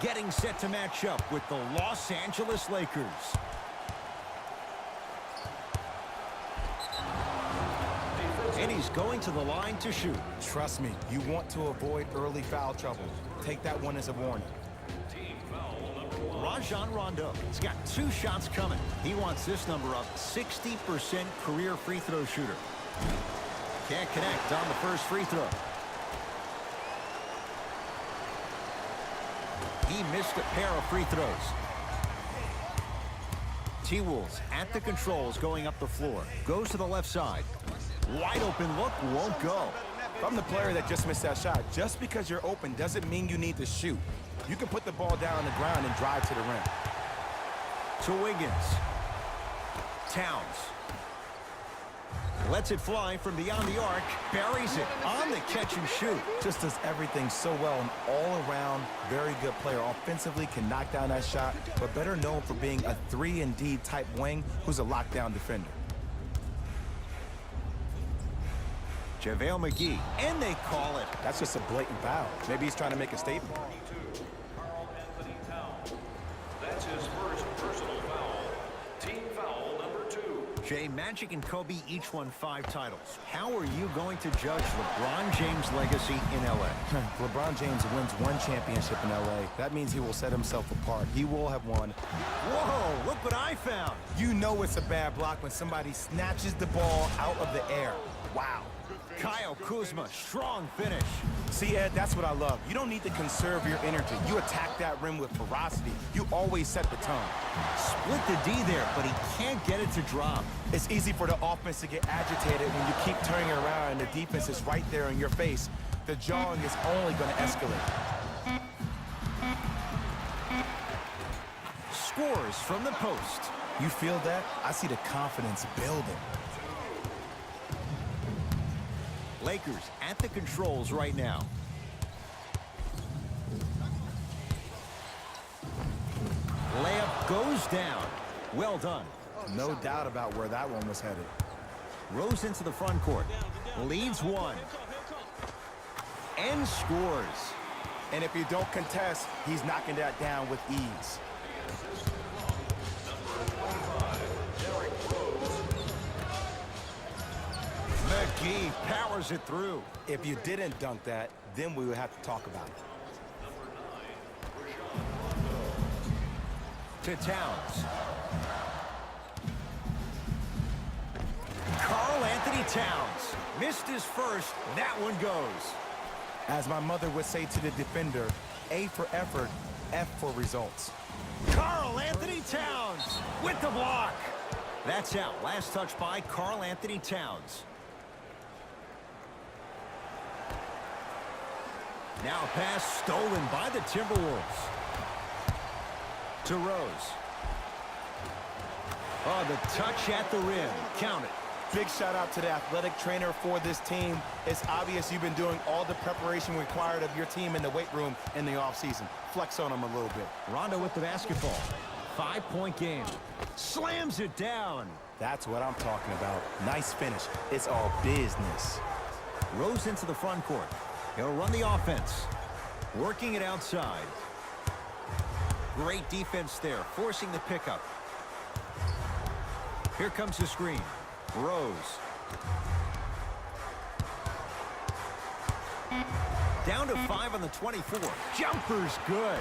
Getting set to match up with the Los Angeles Lakers. And he's going to the line to shoot. Trust me, you want to avoid early foul trouble. Take that one as a warning. Rajon Rondo. He's got 2 shots coming. He wants this number up. 60% career free throw shooter. Can't connect on the first free throw. He missed a pair of free throws. T-Wolves at the controls going up the floor. Goes to the left side. Wide open look, won't go. From the player that just missed that shot, just because you're open doesn't mean you need to shoot. You can put the ball down on the ground and drive to the rim. To Wiggins. Towns. Lets it fly from beyond the arc. Buries it on the catch and shoot. Just does everything so well. An all-around, very good player. Offensively can knock down that shot, but better known for being a 3-and-D type wing who's a lockdown defender. JaVale McGee, and they call it. That's just a blatant foul. Maybe he's trying to make a statement. That's his first personal foul. Team foul number 2. Jay, Magic and Kobe each won 5 titles. How are you going to judge LeBron James' legacy in L.A.? LeBron James wins 1 championship in L.A. That means he will set himself apart. He will have won. Whoa, look what I found. You know it's a bad block when somebody snatches the ball out of the air. Wow. Kyle Kuzma, strong finish. See, Ed, that's what I love. You don't need to conserve your energy. You attack that rim with ferocity. You always set the tone. Split the D there, but he can't get it to drop. It's easy for the offense to get agitated when you keep turning around and the defense is right there in your face. The jawing is only going to escalate. Scores from the post. You feel that? I see the confidence building. Lakers at the controls right now. Layup goes down. Well done. No doubt about where that one was headed. Rose into the front court. Leads 1. And scores. And if you don't contest, he's knocking that down with ease. McGee powers it through. If you didn't dunk that, then we would have to talk about it. To Towns. Karl Anthony Towns. Missed his first. That one goes. As my mother would say to the defender, A for effort, F for results. Karl Anthony Towns with the block. That's out. Last touch by Karl Anthony Towns. Now pass stolen by the Timberwolves. To Rose. Oh, the touch at the rim. Count it. Big shout out to the athletic trainer for this team. It's obvious you've been doing all the preparation required of your team in the weight room in the offseason. Flex on them a little bit. Rondo with the basketball. 5-point game. Slams it down. That's what I'm talking about. Nice finish. It's all business. Rose into the front court. He'll run the offense. Working it outside. Great defense there, forcing the pickup. Here comes the screen. Rose. Down to 5 on the 24. Jumper's good.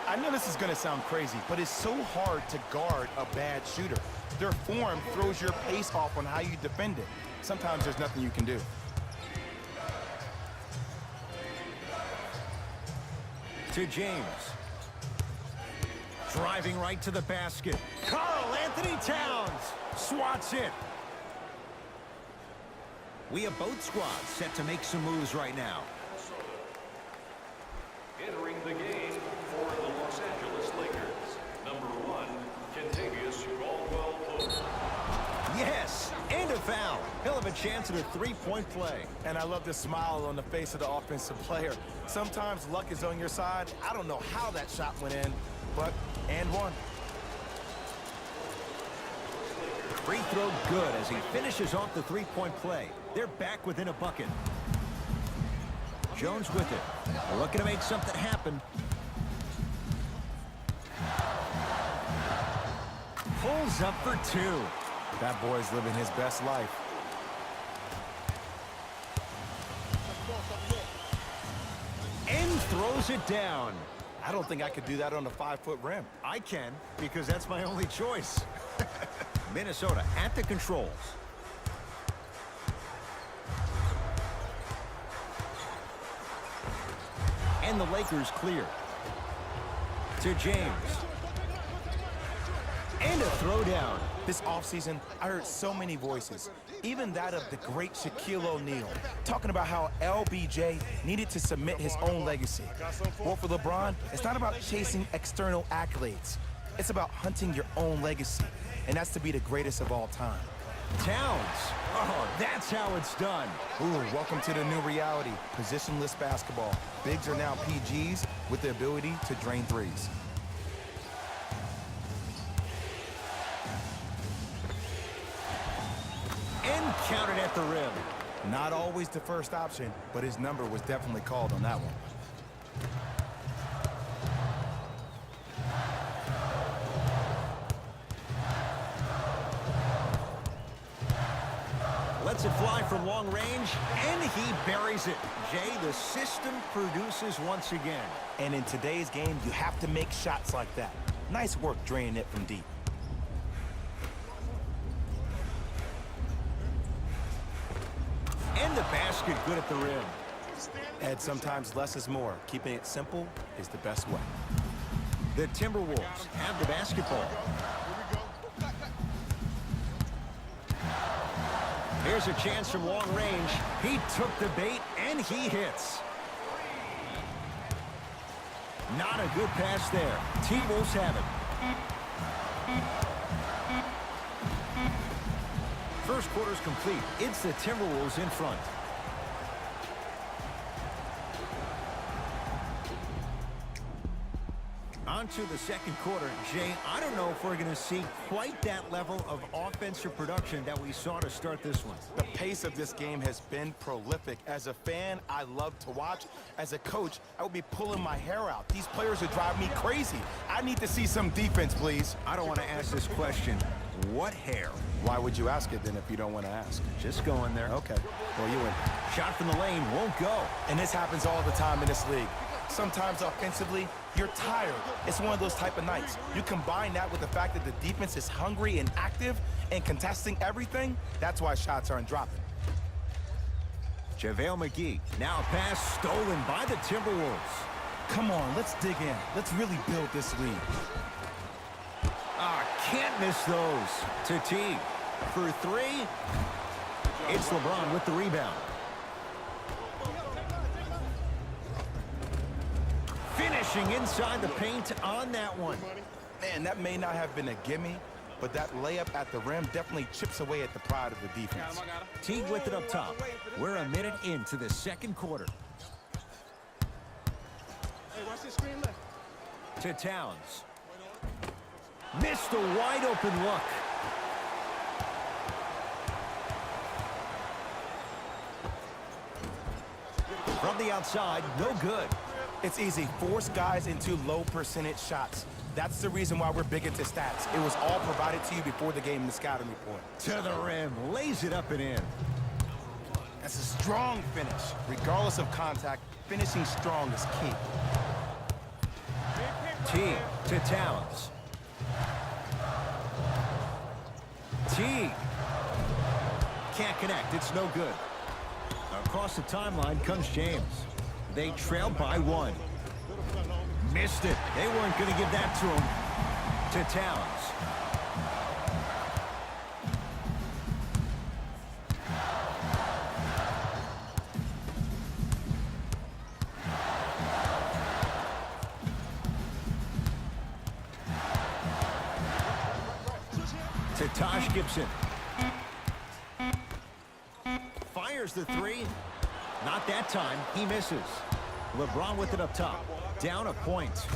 I know this is going to sound crazy, but it's so hard to guard a bad shooter. Their form throws your pace off on how you defend it. Sometimes there's nothing you can do. To James. Driving right to the basket. Karl Anthony Towns swats it. We have both squads set to make some moves right now. Entering the game for the Los Angeles Lakers, number 1, Kentavious Caldwell-Pope. Yes, and a foul. He'll have a chance at a 3-point play. And I love the smile on the face of the offensive player. Sometimes luck is on your side. I don't know how that shot went in, but and one. Free throw good as he finishes off the 3-point play. They're back within a bucket. Jones with it. Looking to make something happen. pulls up for two. That boy's living his best life. And throws it down. I don't think I could do that on a 5-foot rim. I can, because that's my only choice. Minnesota at the controls. And the Lakers clear. To James. And a throwdown. This offseason, I heard so many voices, even that of the great Shaquille O'Neal, talking about how LBJ needed to submit his own legacy. Well, for LeBron, it's not about chasing external accolades. It's about hunting your own legacy, and that's to be the greatest of all time. Towns. Oh, that's how it's done. Ooh, welcome to the new reality, positionless basketball. Bigs are now PGs with the ability to drain threes. And counted at the rim. Not always the first option, but his number was definitely called on that one. Lets it fly from long range, and he buries it. Jay, the system produces once again. And in today's game, you have to make shots like that. Nice work draining it from deep. And the basket good at the rim. Ed, sometimes less is more. Keeping it simple is the best way. The Timberwolves have the basketball. Here's a chance from long range. He took the bait, and he hits. Not a good pass there. T-Wolves have it. First quarter's complete. It's the Timberwolves in front. On to the second quarter. Jay, I don't know if we're going to see quite that level of offensive production that we saw to start this one. The pace of this game has been prolific. As a fan, I love to watch. As a coach, I would be pulling my hair out. These players would drive me crazy. I need to see some defense, please. I don't want to ask this question. What hair? Why would you ask it then if you don't want to ask? Just going there. Okay. Well, you win. Shot from the lane won't go. And this happens all the time in this league. Sometimes offensively, you're tired. It's one of those type of nights. You combine that with the fact that the defense is hungry and active and contesting everything, that's why shots aren't dropping. JaVale McGee. Now a pass stolen by the Timberwolves. Come on, let's dig in. Let's really build this lead. Can't miss those. To T. For three. It's LeBron with the rebound. Finishing inside the paint on that one. Man, that may not have been a gimme, but that layup at the rim definitely chips away at the pride of the defense. Teague with it up top. We're a minute into the second quarter. Hey, watch this screen left. To Towns. Missed a wide open look. From the outside, no good. It's easy. Force guys into low percentage shots. That's the reason why we're big into stats. It was all provided to you before the game in the scouting report. To the rim, lays it up and in. That's a strong finish. Regardless of contact, finishing strong is key. T to Towns. T. Can't connect, it's no good. Across the timeline comes James. They trail by one. Missed it. They weren't going to give that to him. To Towns. To Taj Gibson. Fires the three. Not that time. He misses. LeBron with it up top. Down a point.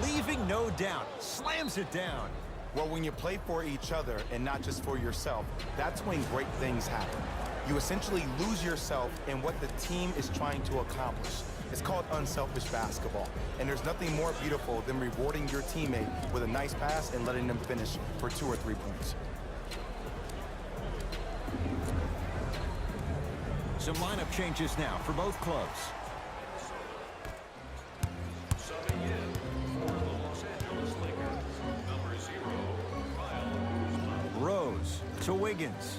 Leaving no doubt. Slams it down. Well, when you play for each other and not just for yourself, that's when great things happen. You essentially lose yourself in what the team is trying to accomplish. It's called unselfish basketball. And there's nothing more beautiful than rewarding your teammate with a nice pass and letting them finish for 2 or 3 points. Some lineup changes now for both clubs. Subbing in for the Los Angeles Lakers, number 0, Kyle Kuzma. Rose to Wiggins.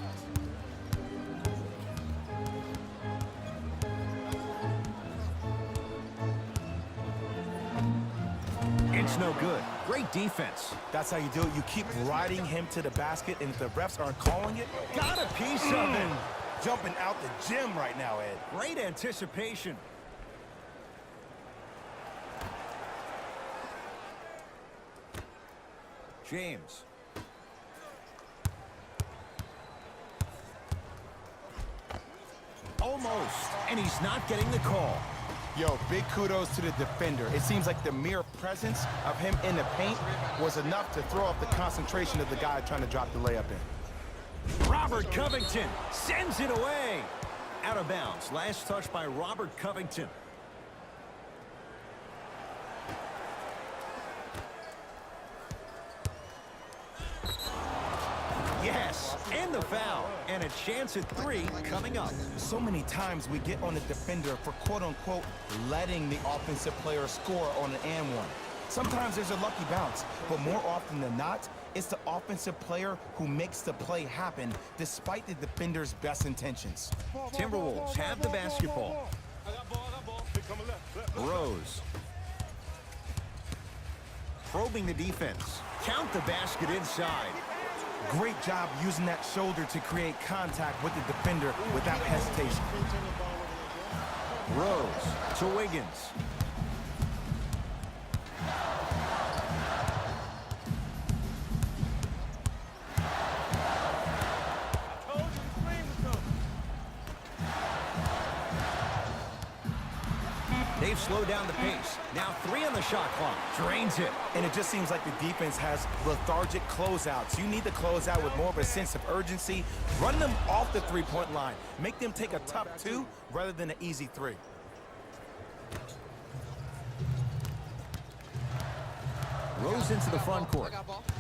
It's no good. Great defense. That's how you do it. You keep riding him to the basket, and if the refs aren't calling it, Got a piece of it. jumping out the gym right now, Ed. Great anticipation. James. Almost. And he's not getting the call. Yo, big kudos to the defender. It seems like the mere presence of him in the paint was enough to throw off the concentration of the guy trying to drop the layup in. Robert Covington sends it away. Out of bounds. Last touch by Robert Covington. Yes, and the foul. And a chance at 3 coming up. So many times we get on the defender for quote-unquote letting the offensive player score on an and one. Sometimes there's a lucky bounce, but more often than not, it's the offensive player who makes the play happen despite the defender's best intentions. Timberwolves have the basketball. Rose. Probing the defense. Count the basket inside. Great job using that shoulder to create contact with the defender without hesitation. Rose to Wiggins. They've slowed down the pace. Now 3 on the shot clock. Drains it. And it just seems like the defense has lethargic closeouts. You need to close out with more of a sense of urgency. Run them off the three-point line. Make them take a tough 2 rather than an easy 3. Rose into the front court.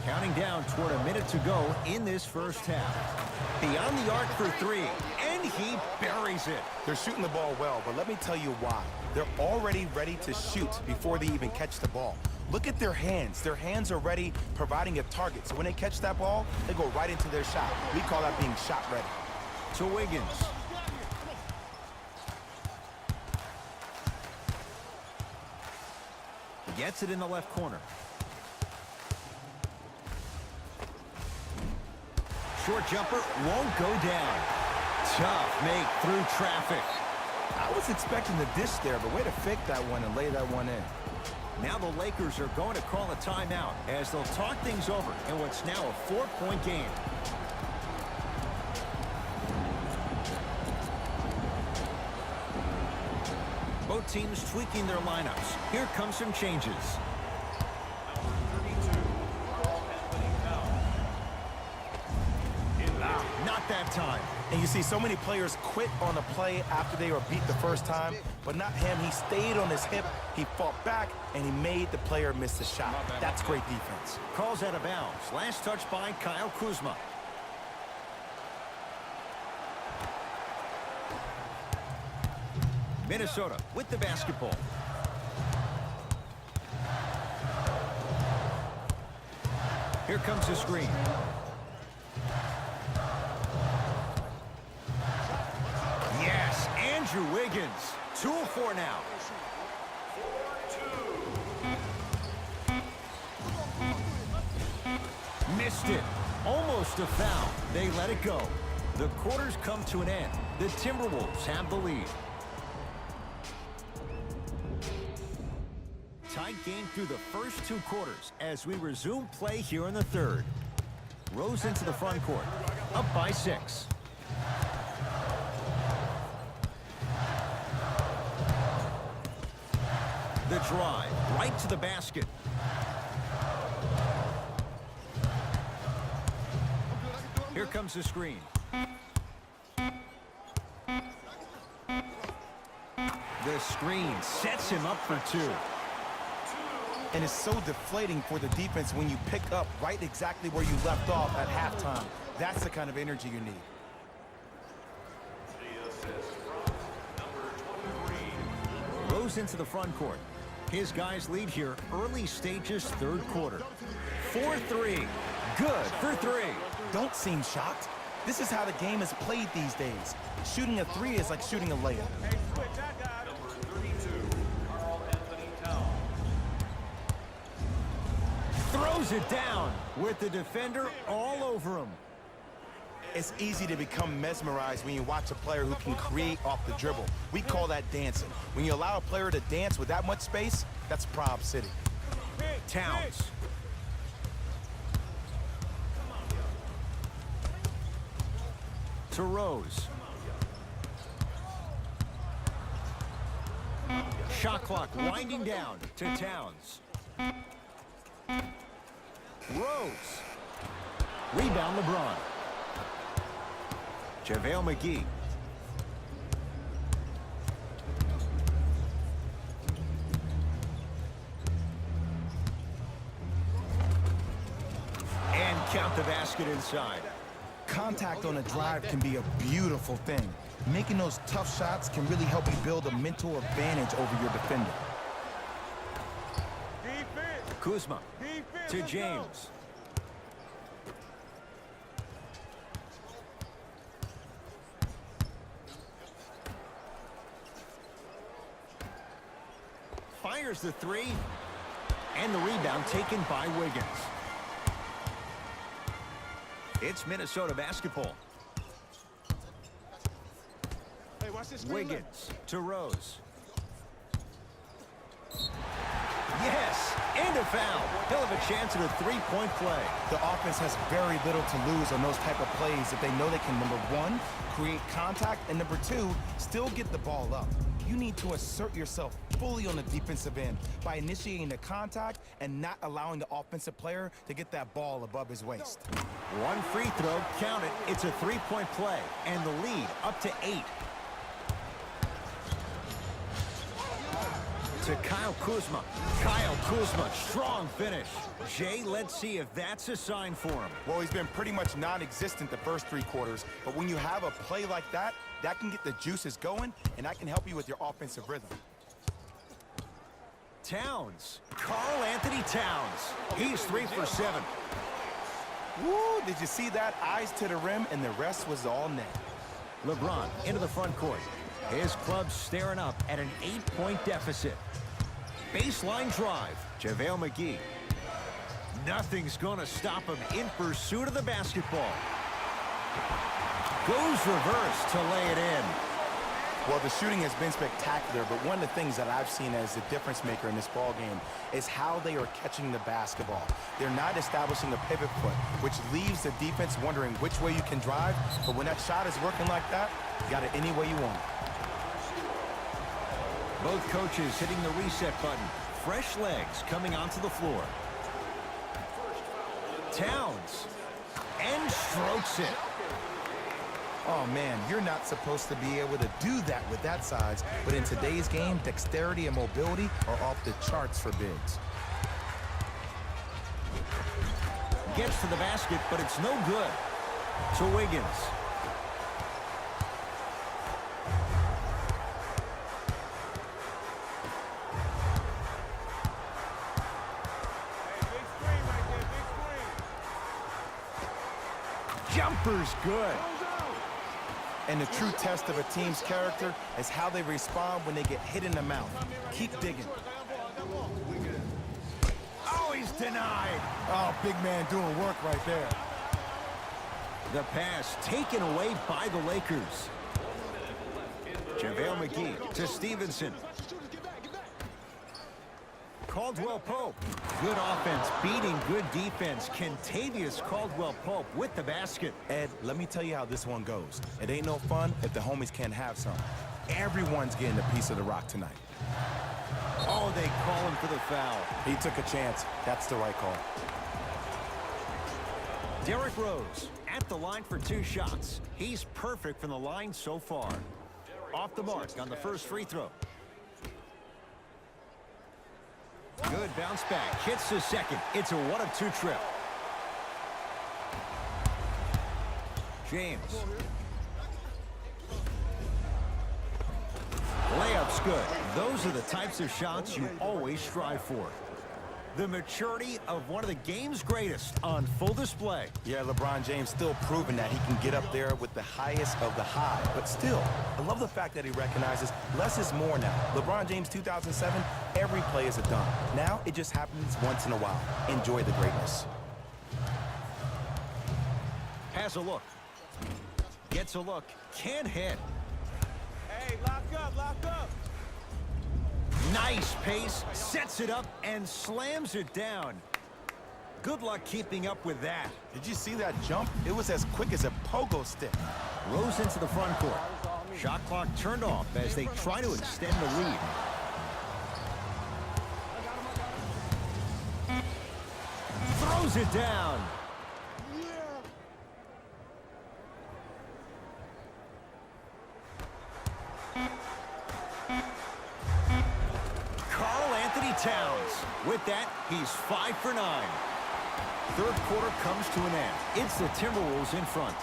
Counting down toward a minute to go in this first half. Beyond the arc for 3. And he buries it. They're shooting the ball well, but let me tell you why. They're already ready to shoot before they even catch the ball. Look at their hands. Their hands are ready, providing a target. So when they catch that ball, they go right into their shot. We call that being shot ready. To Wiggins. Gets it in the left corner. Short jumper won't go down. Tough make through traffic. I was expecting the dish there, but way to fake that one and lay that one in. Now the Lakers are going to call a timeout as they'll talk things over in what's now a 4-point game. Both teams tweaking their lineups. Here come some changes. Not that time. And you see so many players quit on a play after they were beat the first time, but not him. He stayed on his hip, he fought back, and he made the player miss the shot. That's great defense. Calls out of bounds. Last touch by Kyle Kuzma. Minnesota with the basketball. Here comes the screen. Yes, Andrew Wiggins. 2-4 now. Missed it. Almost a foul. They let it go. The quarters come to an end. The Timberwolves have the lead. Tight game through the first 2 quarters as we resume play here in the third. Rose into the front court. Up by 6. The drive right to the basket. Here comes the screen. The screen sets him up for two. And it's so deflating for the defense when you pick up right exactly where you left off at halftime. That's the kind of energy you need. The assist from number 23. Rose into the front court. His guys lead here early stages, third quarter. 4-3. Good for three. Don't seem shocked. This is how the game is played these days. Shooting a three is like shooting a layup. Number 32, Carl Anthony Towns. Throws it down with the defender all over him. It's easy to become mesmerized when you watch a player who can create off the dribble. We call that dancing. When you allow a player to dance with that much space, that's Prob City. Towns. To Rose. Shot clock winding down to Towns. Rose. Rebound LeBron. JaVale McGee. And count the basket inside. Contact on a drive can be a beautiful thing. Making those tough shots can really help you build a mental advantage over your defender. Kuzma to James. Fires the three, and the rebound taken by Wiggins. It's Minnesota basketball. Hey, watch this screen. Wiggins to Rose. Yes, and a foul. He'll have a chance at a three-point play. The offense has very little to lose on those type of plays if they know they can, number one, create contact, and number two, still get the ball up. You need to assert yourself fully on the defensive end by initiating the contact and not allowing the offensive player to get that ball above his waist. One free throw, count it. It's a three-point play, and the lead up to 8. To Kyle Kuzma. Kyle Kuzma, strong finish. Jay, let's see if that's a sign for him. Well, he's been pretty much non-existent the first 3 quarters, but when you have a play like that, that can get the juices going, and that can help you with your offensive rhythm. Towns. Karl Anthony Towns. He's 3 for 7. Woo, did you see that? Eyes to the rim, and the rest was all net. LeBron into the front court. His club staring up at an 8-point deficit. Baseline drive. JaVale McGee. Nothing's going to stop him in pursuit of the basketball. Goes reverse to lay it in. Well, the shooting has been spectacular, but one of the things that I've seen as the difference maker in this ball game is how they are catching the basketball. They're not establishing a pivot foot, which leaves the defense wondering which way you can drive, but when that shot is working like that, you got it any way you want. Both coaches hitting the reset button. Fresh legs coming onto the floor. Towns. And strokes it. Oh, man, you're not supposed to be able to do that with that size, but in today's game, dexterity and mobility are off the charts for bigs. Gets to the basket, but it's no good. To Wiggins. Jumper's good. And the true test of a team's character is how they respond when they get hit in the mouth. Keep digging. Oh, he's denied. Oh, big man doing work right there. The pass taken away by the Lakers. JaVale McGee to Stevenson. Caldwell Pope. Good offense beating good defense. Kentavious Caldwell Pope with the basket. Ed, let me tell you how this one goes. It ain't no fun if the homies can't have some. Everyone's getting a piece of the rock tonight. Oh, they call him for the foul. He took a chance. That's the right call. Derrick Rose at the line for 2 shots. He's perfect from the line so far. Off the mark on the first free throw. Good bounce back. Hits the second. It's a 1-of-2 trip. James. Layup's good. Those are the types of shots you always strive for. The maturity of one of the game's greatest on full display. Yeah, LeBron James still proving that he can get up there with the highest of the high. But still, I love the fact that he recognizes less is more now. LeBron James 2007, every play is a dunk. Now it just happens once in a while. Enjoy the greatness. Has a look. Gets a look. Can't hit. Hey, lock up. Nice pace, sets it up, and slams it down. Good luck keeping up with that. Did you see that jump? It was as quick as a pogo stick. Rose into the front court. Shot clock turned off as they try to extend the lead. Throws it down. Towns. With that, he's 5 for 9. Third quarter comes to an end. It's the Timberwolves in front.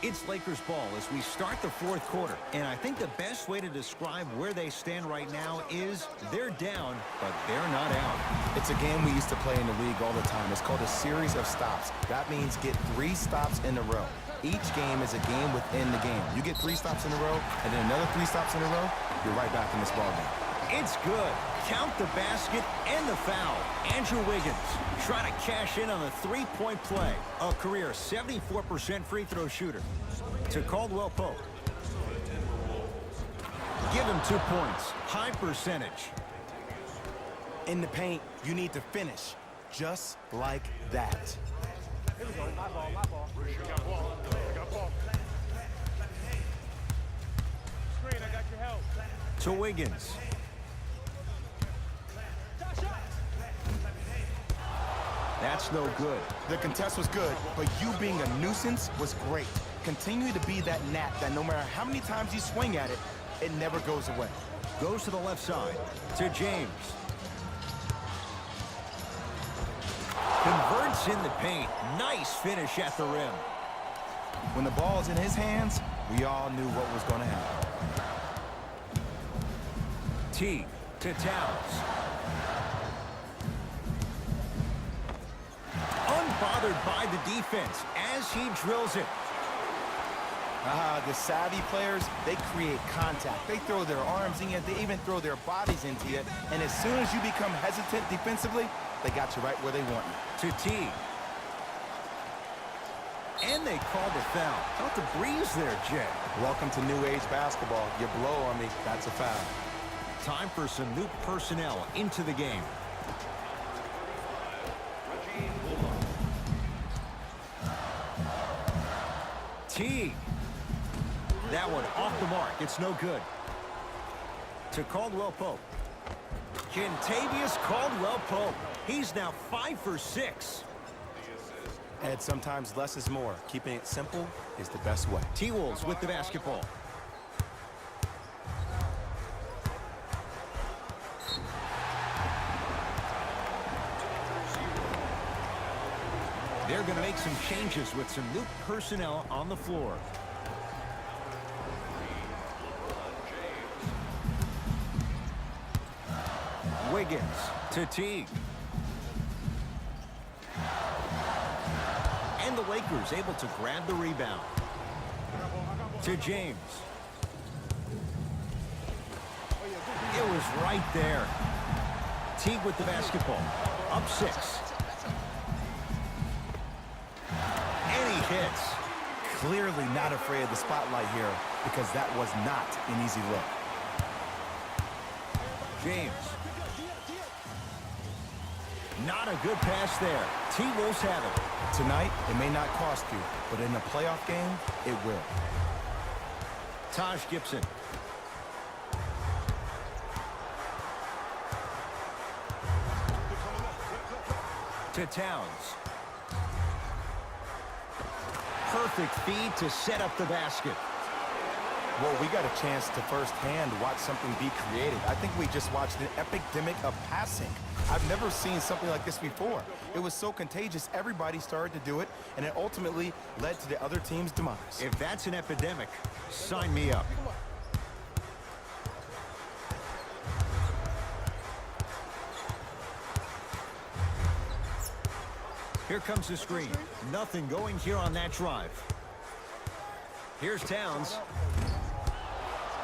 It's Lakers ball as we start the fourth quarter. And I think the best way to describe where they stand right now is they're down, but they're not out. It's a game we used to play in the league all the time. It's called a series of stops. That means get 3 stops in a row. Each game is a game within the game. You get 3 stops in a row, and then another 3 stops in a row, you're right back in this ballgame. It's good. Count the basket and the foul. Andrew Wiggins trying to cash in on a 3-point play. A career 74% free throw shooter. To Caldwell Pope. Give him 2 points. High percentage. In the paint, you need to finish just like that. Here we go. My ball. I got ball. Screen, I got your help. To Wiggins. That's no good. The contest was good, but you being a nuisance was great. Continue to be that gnat that no matter how many times you swing at it, it never goes away. Goes to the left side. To James. Converts in the paint. Nice finish at the rim. When the ball's in his hands, we all knew what was going to happen. T to Towns. Unbothered by the defense as he drills it. The savvy players, they create contact. They throw their arms in you. They even throw their bodies into you. And as soon as you become hesitant defensively, they got you right where they want you. To T. And they called the foul. Felt the breeze there, Jay. Welcome to new age basketball. You blow on me, that's a foul. Time for some new personnel into the game. T. That one off the mark. It's no good. To Caldwell Pope. Kentavious Caldwell Pope. He's now 5 for 6. And sometimes less is more. Keeping it simple is the best way. T-Wolves with the basketball. They're going to make some changes with some new personnel on the floor. Wiggins to Teague. And the Lakers able to grab the rebound. To James. It was right there. Teague with the basketball. Up 6. And he hits. Clearly not afraid of the spotlight here because that was not an easy look. James. Not a good pass there. T-Wolves have it. Tonight, it may not cost you, but in a playoff game, it will. Taj Gibson. To Towns. Perfect feed to set up the basket. Well, we got a chance to firsthand watch something be created. I think we just watched an epidemic of passing. I've never seen something like this before. It was so contagious, everybody started to do it, and it ultimately led to the other team's demise. If that's an epidemic, sign me up. Here comes the screen. Nothing going here on that drive. Here's Towns.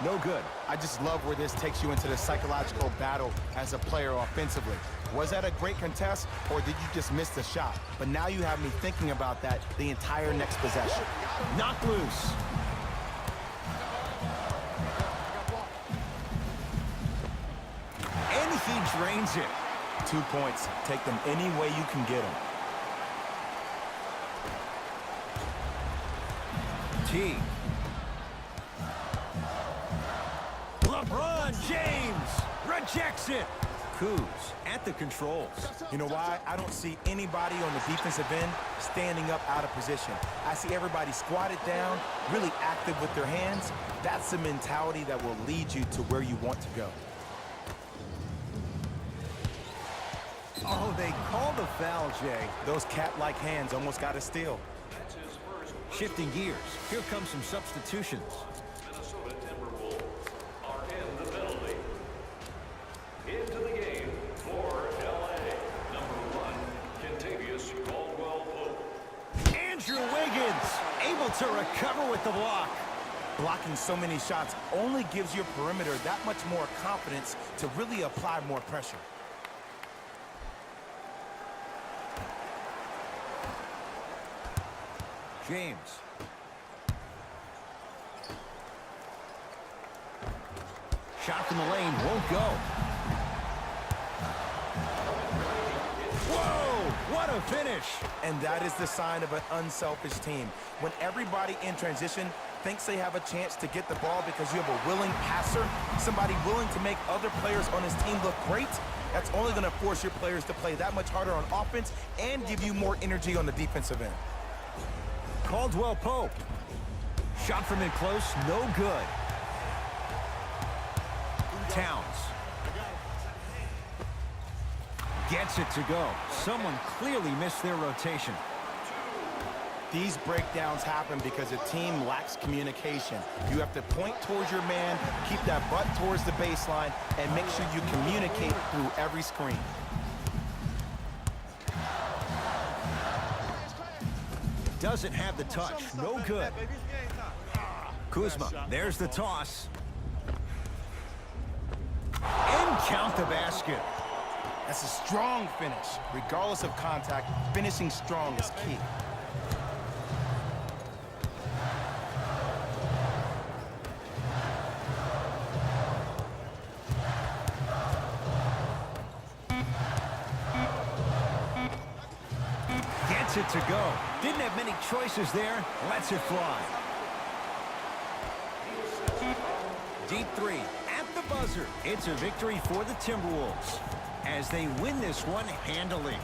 No good. I just love where this takes you into the psychological battle as a player offensively. Was that a great contest, or did you just miss the shot? But now you have me thinking about that the entire next possession. Knocked loose. And he drains it. 2 points. Take them any way you can get them. T. LeBron James rejects it. Kuz at the controls. You know why? I don't see anybody on the defensive end standing up out of position. I see everybody squatted down, really active with their hands. That's the mentality that will lead you to where you want to go. Oh, they called a foul, Jay. Those cat-like hands almost got a steal. That's his first. Shifting gears. Here comes some substitutions. Minnesota Timberwolves are in the penalty. Into the game for L.A. Number 1, Kentavious Caldwell-Pope. Andrew Wiggins able to recover with the block. Blocking so many shots only gives your perimeter that much more confidence to really apply more pressure. James. Shot from the lane won't go. Whoa, what a finish. And that is the sign of an unselfish team. When everybody in transition thinks they have a chance to get the ball because you have a willing passer, somebody willing to make other players on his team look great, that's only going to force your players to play that much harder on offense and give you more energy on the defensive end. Caldwell-Pope. Shot from in close, no good. Towns. Gets it to go. Someone clearly missed their rotation. These breakdowns happen because a team lacks communication. You have to point towards your man, keep that butt towards the baseline, and make sure you communicate through every screen. Doesn't have the touch. No good. Kuzma, there's the toss. And count the basket. That's a strong finish. Regardless of contact, finishing strong is key. Gets it to go. Didn't have many choices there. Lets it fly. Deep three at the buzzer. It's a victory for the Timberwolves as they win this one handily.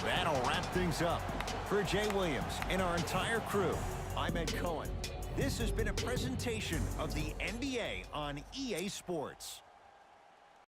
That'll wrap things up. For Jay Williams and our entire crew, I'm Ed Cohen. This has been a presentation of the NBA on EA Sports.